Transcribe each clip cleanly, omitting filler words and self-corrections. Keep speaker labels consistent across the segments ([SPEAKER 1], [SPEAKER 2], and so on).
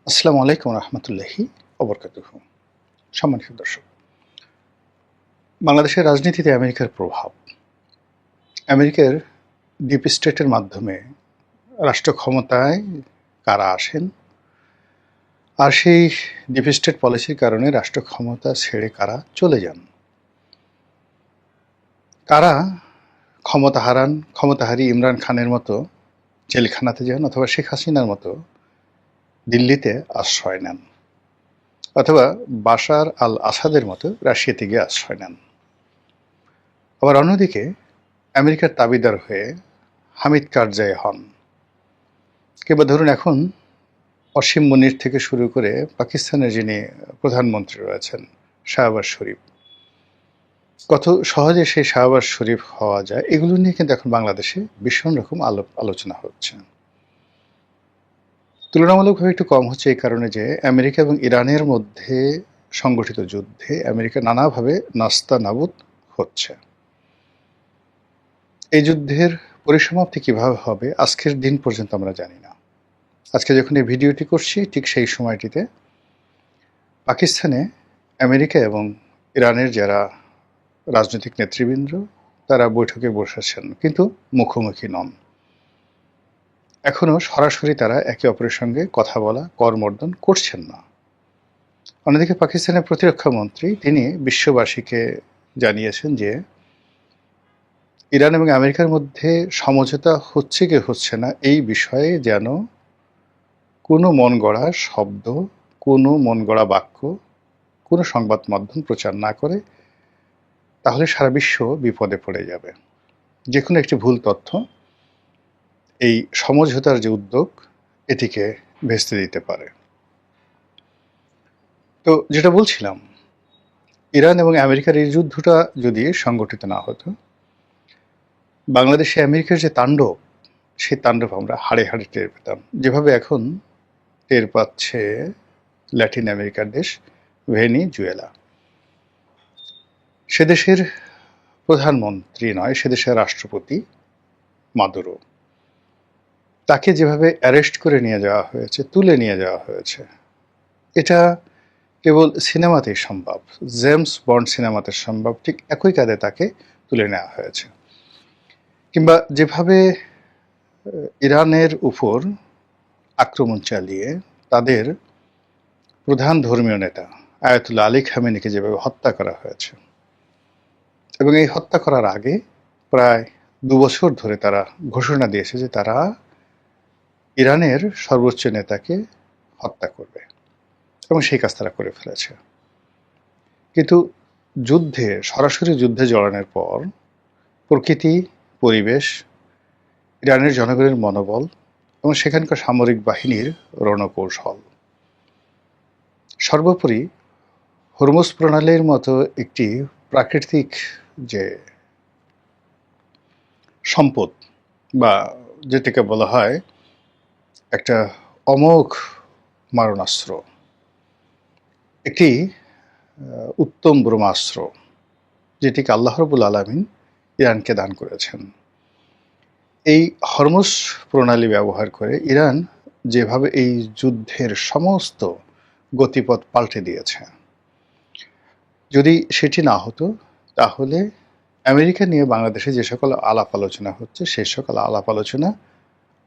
[SPEAKER 1] আসসালামু আলাইকুম রহমতুল্লাহি ওবরকাতুহু। সম্মানিত দর্শক, বাংলাদেশের রাজনীতিতে আমেরিকার প্রভাব, আমেরিকার ডিপ স্টেটের মাধ্যমে রাষ্ট্র ক্ষমতায় কারা আসেন, আর সেই ডিপ স্টেট পলিসির কারণে রাষ্ট্র ক্ষমতা ছেড়ে কারা চলে যান, কারা ক্ষমতা হারান, ক্ষমতাহারী ইমরান খানের মতো জেলখানাতে যান, অথবা শেখ হাসিনার মতো দিল্লিতে আশ্রয় নেন, অথবা বাশার আল আসাদের মতো রাশিয়াতে গিয়ে আশ্রয় নেন। আবার অন্যদিকে আমেরিকার দাবিদার হয়ে হামিদ কারজাই হন, কিংবা ধরুন এখন অসীম মুনির থেকে শুরু করে পাকিস্তানের যিনি প্রধানমন্ত্রী রয়েছেন শাহবাজ শরীফ, কত সহজে সেই শাহবাজ শরীফ হওয়া যায়, এগুলো নিয়ে কিন্তু এখন বাংলাদেশে ভীষণ রকম আলোচনা হচ্ছে। তুলনামূলকভাবে একটু কম হচ্ছে এই কারণে যে আমেরিকা এবং ইরানের মধ্যে সংগঠিত যুদ্ধে আমেরিকা নানাভাবে নাস্তানাবুদ হচ্ছে। এই যুদ্ধের পরিসমাপ্তি কিভাবে হবে আজকের দিন পর্যন্ত আমরা জানি না। আজকে যখন এই ভিডিওটি করছি ঠিক সেই সময়টিতে পাকিস্তানে আমেরিকা এবং ইরানের যারা রাজনৈতিক নেতৃবৃন্দ তারা বৈঠকে বসেছেন, কিন্তু মুখোমুখি নন। এখনও সরাসরি তারা একে অপরের সঙ্গে কথা বলা করমর্দন করছেন না। অন্যদিকে পাকিস্তানের প্রতিরক্ষা মন্ত্রী তিনি বিশ্ববাসীকে জানিয়েছেন যে ইরান এবং আমেরিকার মধ্যে সমঝোতা হচ্ছে কি হচ্ছে না এই বিষয়ে যেন কোনো মন গড়া শব্দ, কোনো মন গড়া বাক্য, কোনো সংবাদ মাধ্যম প্রচার না করে, তাহলে সারা বিশ্ব বিপদে পড়ে যাবে। যে কোনো একটি ভুল তথ্য এই সমঝোতার যে উদ্যোগ এটিকে ভেস্তে দিতে পারে। তো যেটা বলছিলাম, ইরান এবং আমেরিকার এই যুদ্ধটা যদি সংগঠিত না হতো, বাংলাদেশে আমেরিকার যে তাণ্ডব, সেই তাণ্ডব আমরা হাড়ে হাড়ে টের পেতাম, যেভাবে এখন টের পাচ্ছে ল্যাটিন আমেরিকার দেশ ভেনিজুয়েলা। সে দেশের প্রধানমন্ত্রী নয়, সে দেশের রাষ্ট্রপতি মাদুরো, তাকে যেভাবে অ্যারেস্ট করে নিয়ে যাওয়া হয়েছে, তুলে নিয়ে যাওয়া হয়েছে, এটা কেবল সিনেমাতেই সম্ভব, জেমস বন্ড সিনেমাতে সম্ভব। ঠিক একই কাঁধে তাকে তুলে নেওয়া হয়েছে। কিংবা যেভাবে ইরানের উপর আক্রমণ চালিয়ে তাদের প্রধান ধর্মীয় নেতা আয়াতুল্লাহ আলী খামেনিকে যেভাবে হত্যা করা হয়েছে, এবং এই হত্যা করার আগে প্রায় 2 বছর ধরে তারা ঘোষণা দিয়েছে যে তারা ইরানের সর্বোচ্চ নেতাকে হত্যা করবে, এবং সেই কাজ তারা করে ফেলেছে। কিন্তু সরাসরি যুদ্ধে জড়ানোর পর প্রকৃতি, পরিবেশ, ইরানের জনগণের মনোবল এবং সেখানকার সামরিক বাহিনীর রণকৌশল, সর্বোপরি হরমুজ প্রণালীর মতো একটি প্রাকৃতিক যে সম্পদ, বা যেটাকে বলা হয় একটা অমোঘ মারণাস্ত্র, একটি উত্তম ব্রহ্মাস্ত্র, যেটিকে আল্লাহ রাব্বুল আলামিন ইরানকে দান করেছেন। এই হরমুজ প্রণালী ব্যবহার করে ইরান যেভাবে এই যুদ্ধের সমস্ত গতিপথ পাল্টে দিয়েছে, যদি সেটি না হতো তাহলে আমেরিকা নিয়ে বাংলাদেশে যে সকল আলাপ আলোচনা হচ্ছে সেই সকল আলাপ আলোচনা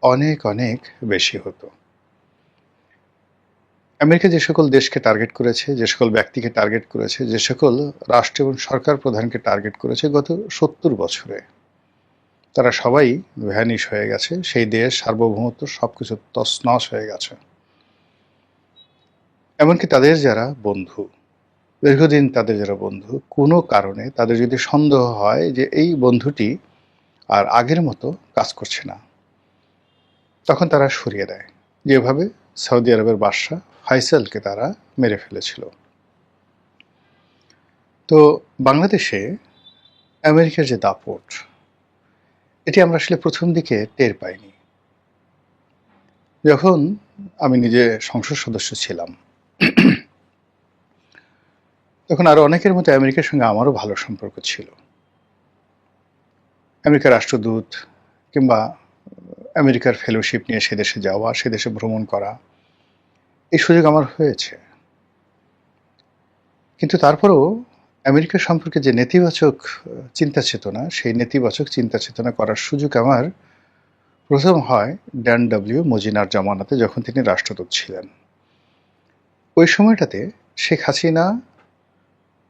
[SPEAKER 1] অনেক অনেক বেশি হতো। আমেরিকা যে সকল দেশকে টার্গেট করেছে, যে সকল ব্যক্তিকে টার্গেট করেছে, যে সকল রাষ্ট্র এবং সরকার প্রধানকে টার্গেট করেছে গত 70 বছরে, তারা সবাই ভ্যানিশ হয়ে গেছে। সেই দেশ সার্বভৌমত্ব সবকিছু তছনছ হয়ে গেছে। এমনকি তাদের যারা বন্ধু, দীর্ঘদিন তাদের যারা বন্ধু, কোনো কারণে তাদের যদি সন্দেহ হয় যে এই বন্ধুটি আর আগের মতো কাজ করছে না, তখন তারা সরিয়ে দেয়, যেভাবে সৌদি আরবের বাদশা ফাইসালকে তারা মেরে ফেলেছিল। তো বাংলাদেশে আমেরিকার যে দাপট, এটি আমরা আসলে প্রথম দিকে টের পাইনি। যখন আমি নিজে সংসদ সদস্য ছিলাম, তখন আরো অনেকের মতো আমেরিকার সঙ্গে আমারও ভালো সম্পর্ক ছিল। আমেরিকার রাষ্ট্রদূত কিংবা আমেরিকার ফেলোশিপ নিয়ে সে দেশে যাওয়া, সে দেশে ভ্রমণ করা, এই সুযোগ আমার হয়েছে, কিন্তু তারপরেও আমেরিকা সম্পর্কে যে নেতিবাচক চিন্তা চেতনা, সেই নেতিবাচক চিন্তা চেতনা করার সুযোগ আমার প্রথম হয় ড্যান ডব্লিউ মজিনার জামানাতে, যখন তিনি রাষ্ট্রদূত ছিলেন। ওই সময়টাতে শেখ হাসিনা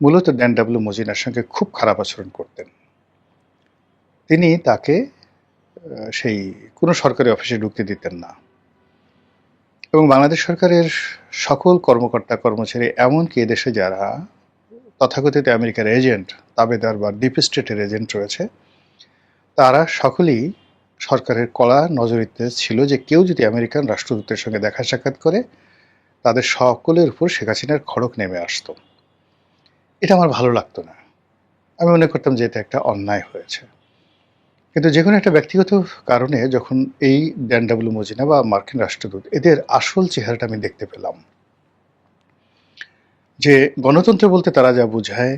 [SPEAKER 1] মূলত ড্যান ডব্লিউ মজিনার সঙ্গে খুব খারাপ আচরণ করতেন। তিনি তাকে সেই কোনো সরকারি অফিসে ঢুকতে দিতেন না, এবং বাংলাদেশ সরকারের সকল কর্মকর্তা কর্মচারী, এমনকি এদেশে যারা তথাকথিত আমেরিকার এজেন্ট, তাবেদার বা ডিপ স্টেটের এজেন্ট রয়েছে, তারা সকলেই সরকারের কড়া নজরিতে ছিল যে কেউ যদি আমেরিকান রাষ্ট্রদূতের সঙ্গে দেখা সাক্ষাৎ করে, তাদের সকলের উপর শেখ হাসিনার খড়ক নেমে আসতো। এটা আমার ভালো লাগতো না। আমি মনে করতাম যে এটা একটা অন্যায় হয়েছে। কিন্তু যে কোনো একটা ব্যক্তিগত কারণে যখন এই ড্যান ডব্লিউ মজিনা বা মার্কিন রাষ্ট্রদূত, এদের আসল চেহারাটা আমি দেখতে পেলাম, যে গণতন্ত্র বলতে তারা যা বোঝায়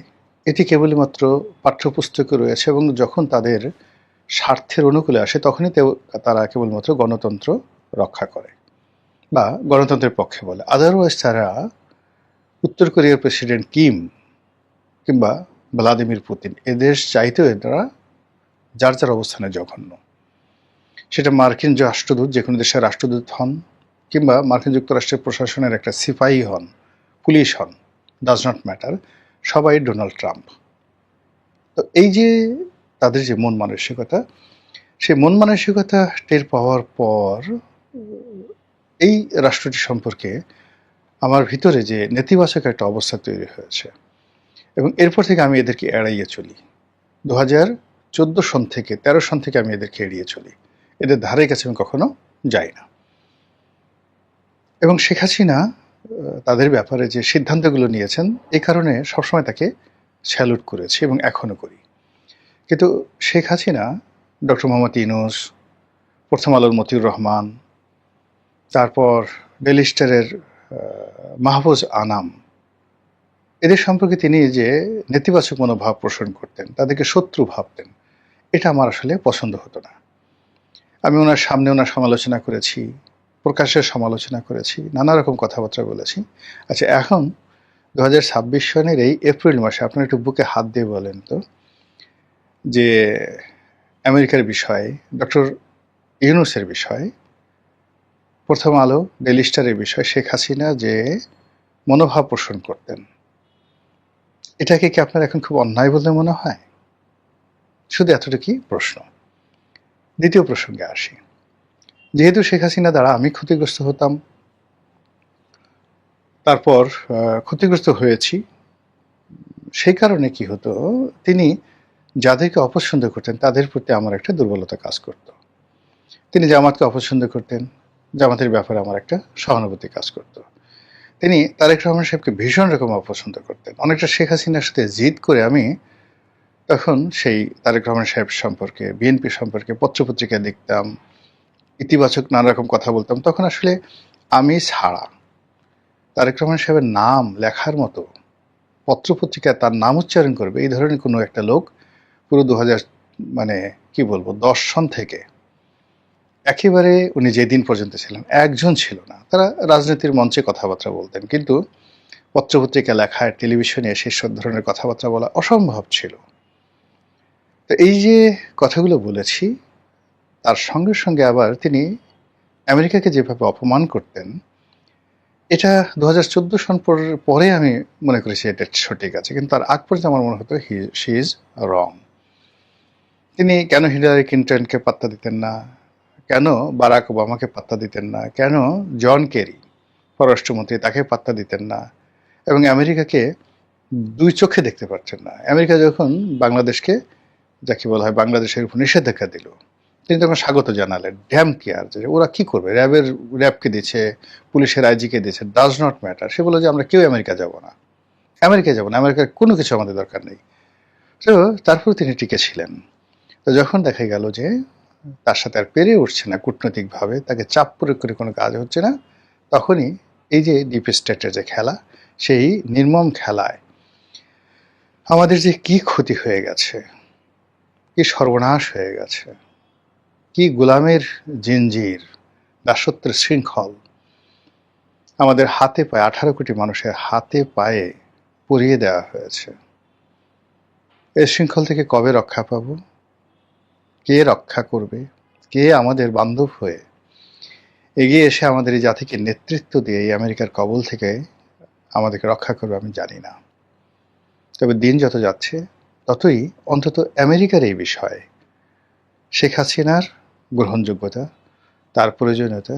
[SPEAKER 1] এটি কেবলমাত্র পাঠ্যপুস্তকে রয়েছে, এবং যখন তাদের স্বার্থের অনুকূলে আসে তখনই তারা কেবলমাত্র গণতন্ত্র রক্ষা করে বা গণতন্ত্রের পক্ষে বলে। আদারওয়াইজ তারা উত্তর কোরিয়ার প্রেসিডেন্ট কিম কিংবা ভ্লাদিমির পুতিন, এদের চাইতেও এরা যার যার অবস্থানে জঘন্য। সেটা মার্কিন রাষ্ট্রদূত, যে কোনো দেশের রাষ্ট্রদূত হন, কিংবা মার্কিন যুক্তরাষ্ট্রের প্রশাসনের একটা সিপাহী হন, পুলিশ হন, ডাজ নট ম্যাটার, সবাই ডোনাল্ড ট্রাম্প। তো এই যে তাদের যে মন মানসিকতা, সেই মন মানসিকতা টের পাওয়ার পর এই রাষ্ট্রটি সম্পর্কে আমার ভিতরে যে নেতিবাচক একটা অবস্থা তৈরি হয়েছে, এবং এরপর থেকে আমি এদেরকে এড়াইয়ে চলি। 2014 সন থেকে 13 সন থেকে আমি এদেরকে এড়িয়ে চলি, এদের ধারে কাছে আমি কখনো যাই না। এবং শেখ হাসিনা তাদের ব্যাপারে যে সিদ্ধান্তগুলো নিয়েছেন, এই কারণে সবসময় তাকে স্যালুট করেছি এবং এখনো করি। কিন্তু শেখ হাসিনা, ডক্টর মোহাম্মদ ইউনূস, প্রথম আলোর মতিউর রহমান, তারপর ডেইলি স্টারের মাহফুজ আনাম, এদের সম্পর্কে তিনি যে নেতিবাচক মনোভাব পোষণ করতেন, তাদেরকে শত্রু ভাবতেন, এটা আমার আসলে পছন্দ হতো না। আমি ওনার সামনে ওনার সমালোচনা করেছি, প্রকাশ্যে সমালোচনা করেছি, নানা রকম কথাবার্তা বলেছি। আচ্ছা, এখন 2026 সনের এই এপ্রিল মাসে আপনারা একটু বুকে হাত দিয়ে বলেন তো, যে আমেরিকার বিষয়ে, ডক্টর ইউনূসের বিষয়ে, প্রথম আলো, ডেইলি স্টারের বিষয়ে শেখ হাসিনা যে মনোভাব পোষণ করতেন, এটাকে কি আপনার এখন খুব অন্যায় বলে মনে হয়? শুধু এতটুকুই প্রশ্ন। দ্বিতীয় প্রসঙ্গে আসি। যেহেতু শেখ হাসিনা দ্বারা আমি ক্ষতিগ্রস্ত হতাম, তারপর ক্ষতিগ্রস্ত হয়েছি, সেই কারণে কি হতো, তিনি যাদেরকে অপছন্দ করতেন তাদের প্রতি আমার একটা দুর্বলতা কাজ করত। তিনি জামাতকে অপছন্দ করতেন, জামাতের ব্যাপারে আমার একটা সহানুভূতি কাজ করত। তিনি তারেক রহমান সাহেবকে ভীষণ রকম অপছন্দ করতেন। অনেকটা শেখ হাসিনার সাথে জিদ করে আমি তখন সেই তারেক রহমান সাহেব সম্পর্কে, বিএনপি সম্পর্কে পত্রপত্রিকা দেখতাম, ইতিবাচক নানা রকম কথা বলতাম। তখন আসলে আমি ছাড়া তারেক রহমান সাহেবের নাম লেখার মতো, পত্রপত্রিকায় তার নাম উচ্চারণ করবে এই ধরনের কোনো একটা লোক পুরো 2000 মানে কি বলবো 10 সন থেকে একেবারে উনি যেদিন পর্যন্ত ছিলেন একজন ছিল না। তারা রাজনীতির মঞ্চে কথাবার্তা বলতেন, কিন্তু পত্রপত্রিকা লেখায়, টেলিভিশনে এসে সব ধরনের কথাবার্তা বলা অসম্ভব ছিল। তো এই যে কথাগুলো বলেছি, তার সঙ্গে সঙ্গে আবার তিনি আমেরিকাকে যেভাবে অপমান করতেন, এটা 2014 সন পরে আমি মনে করেছি এটা সঠিক আছে, কিন্তু তার আগ পর্যন্ত আমার মনে হতো শি ইজ রং। তিনি কেন হিলারি ক্লিন্টনকে পাত্তা দিতেন না, কেন বারাক ওবামাকে পাত্তা দিতেন না, কেন জন কেরি পররাষ্ট্রমন্ত্রী তাকে পাত্তা দিতেন না, এবং আমেরিকাকে দুই চোখে দেখতে পারছেন না। আমেরিকা যখন বাংলাদেশকে, যাকে বলা হয় বাংলাদেশের উপর নিষেধাজ্ঞা দিল, তিনি তখন স্বাগত জানালেন। ড্যাম কেয়ার, যে ওরা কি করবে, র্যাবকে দিচ্ছে, পুলিশের আইজিকে দিচ্ছে, ডাজ নট ম্যাটার। সে বলে যে আমরা কেউ আমেরিকা যাব না, আমেরিকায় যাব না, আমেরিকার কোনো কিছু আমাদের দরকার নেই। তো তারপর তিনি টিকে ছিলেন। তো যখন দেখা গেল যে তার সাথে আর পেরে উঠছে না কূটনৈতিকভাবে, তাকে চাপ প্রয়োগ করে কোনো কাজ হচ্ছে না, তখনই এই যে ডিপ স্টেটের যে খেলা, সেই নির্মম খেলায় আমাদের যে কি ক্ষতি হয়ে গেছে, কি সর্বনাশ হয়ে গেছে, কি গোলামের জিনজির, দাসত্বের শৃঙ্খল আমাদের হাতে পায়ে 18 কোটি মানুষের হাতে পায়ে পুড়িয়ে দেওয়া হয়েছে। এই শৃঙ্খল থেকে কবে রক্ষা পাব? কে রক্ষা করবে? কে আমাদের বান্ধব হয়ে এগিয়ে এসে আমাদের এই জাতিকে নেতৃত্ব দিয়ে এই আমেরিকার কবল থেকে আমাদেরকে রক্ষা করবে আমি জানি না। তবে দিন যত যাচ্ছে ততই অন্তত আমেরিকার এই বিষয়ে শেখ হাসিনার গ্রহণযোগ্যতা, তার প্রয়োজনীয়তা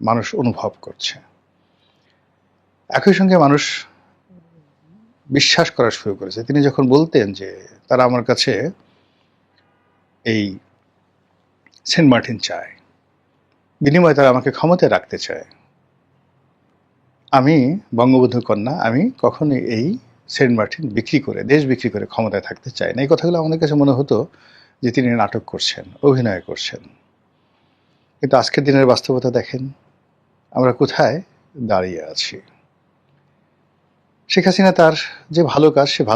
[SPEAKER 1] মানুষ অনুভব করছে। একই সঙ্গে মানুষ বিশ্বাস করা শুরু করেছে। তিনি যখন বলতেন যে তারা আমার কাছে এই সেন্ট মার্টিন চায়, বিনিময়ে তারা আমাকে ক্ষমতায় রাখতে চায়, আমি বঙ্গবন্ধু কন্যা, আমি কখনোই এই সেন্ট মার্টিন বিক্রি করে, দেশ বিক্রি করে ক্ষমতায় থাকতে চাই না। এই কথাগুলো আমাদের কাছে মনে হতো যে তিনি নাটক করছেন, অভিনয় করছেন। কিন্তু আজকের দিনের বাস্তবতা দেখেন আমরা কোথায় দাঁড়িয়ে আছি। শেখ হাসিনা তার যে ভালো কাজ সে ভালো